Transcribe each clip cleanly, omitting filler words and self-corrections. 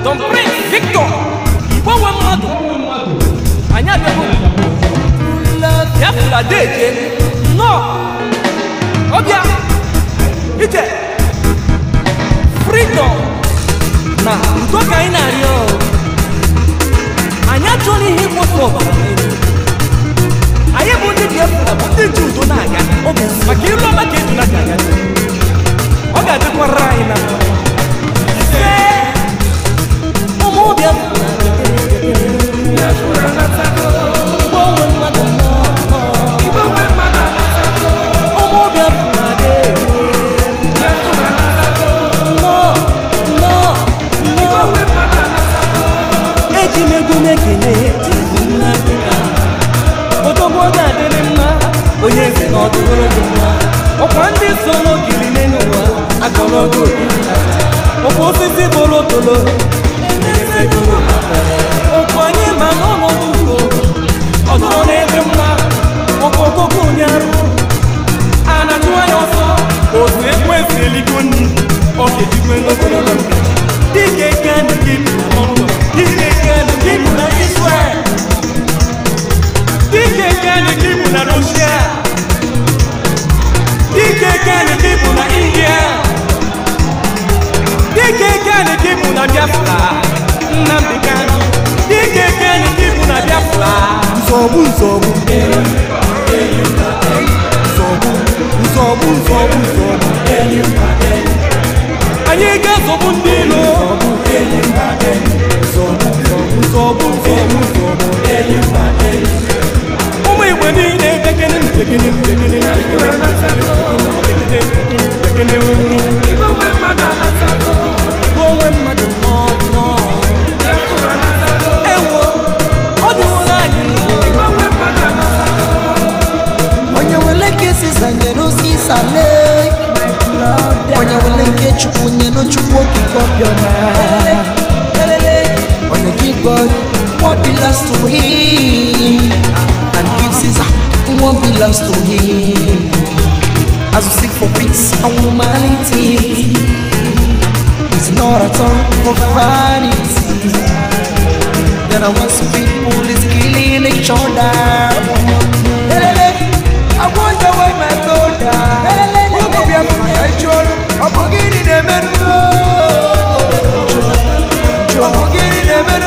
Don Prince Victor Ibowe Mmadụ anya bego ya fula deje no obia ite freedom na udo ka ị na-arịọ anya chọrọ ihe mkpọtụ anyị bụ ndị Biafra bụ ndị ji udo na-aga maka ilu ọma ka eju na-aga ọ ga-adịkwara anyị na ụmụ Biafra ọkwa ndị soro giri n'ụwa akọrọgo ọkwa osisi bolo tolo ọkwa anyị ma n'ọnọdụ ugo ọzọ n'ebe mma ọkwa okoko ụnyarụ a na-achụ anya ọsọ otu ekwesị eligbo nri ọkejikwe n'ogologo dike gani gị dike gani gị na Israel dike gani gị na Russia dike gani gị na India dike gani gị na Biafra Nnamdi Kanu dike gani gị na Biafra nsogbu anyị ga-azọgbu ndị ilo ụmụ Igbo niile bekene onwe mmadụ ewo ọ dịwụla anyị onye wele ka esi zanyere ozi isale onye wele nke Chukwu nye no Chukwu okike ọbịọma onye give God what belongs to him and gives Caesar what belongs to him as we seek for peace and humanity. It's not at all for vanity that I want some people is killing each other. I wonder why my daughter will be a control. I'm forgetting the middle. I'm forgetting the middle.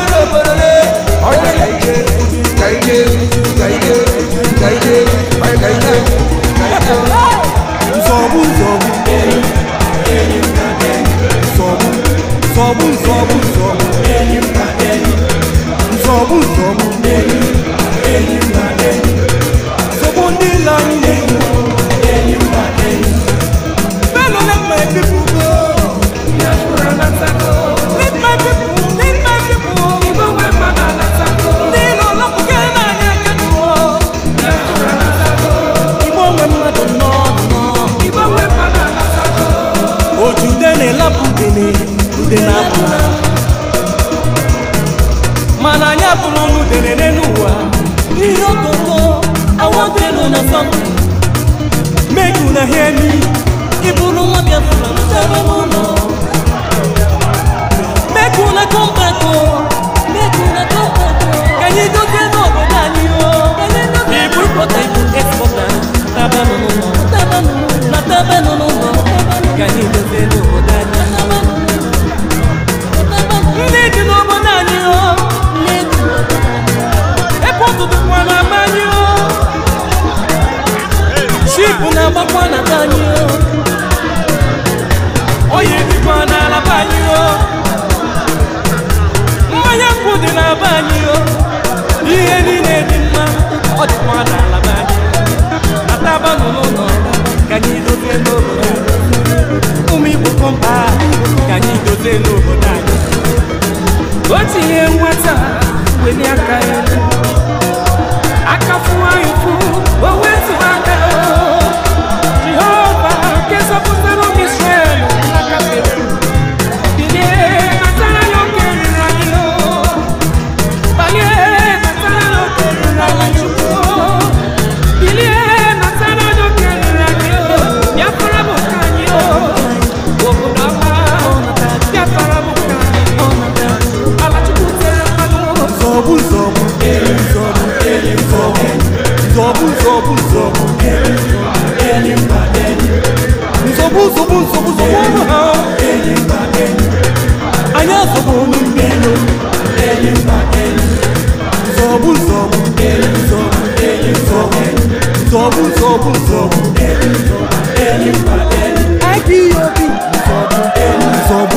Mana anya pụrụ ọnụ dere n'ụwa ihe ọkọkọ awọdelu na sọpụ megu na hemi ịbụrụ nwa Biafra mụtara n'ụlọ megu na kọmpakọ ka anyị dozie n'obodo anyị ịbụ ịkpọta ịbụ ekspọta tabanụ n'ụlọ ka anyị dozie n'obodo anyị ndị dị n'obodo anyị ebe ọtụtụ kwa na-agba anyị ship na-agbakwa na be anyị oyi dịkwa n'ala be anyị mmanya nkwụ dị na be anyị ihe niile dị mma ọ dịkwa n'ala be anyị ataba n'ụlọ ka anyị dozie n'obodo ụmụ Igbo kọmpa ka anyị dozie n'obodo anyị o tinye nwata weli aka ya aka fụwa ifu o wetu aka Jehova nke zọpụtara ụmụ Israel aka peru bilie natara ya oke riri anyị balie natara ya oke riri anyị Chukwu bilie natara ya oke riri anyị Biafra bụ nke anyị IPOB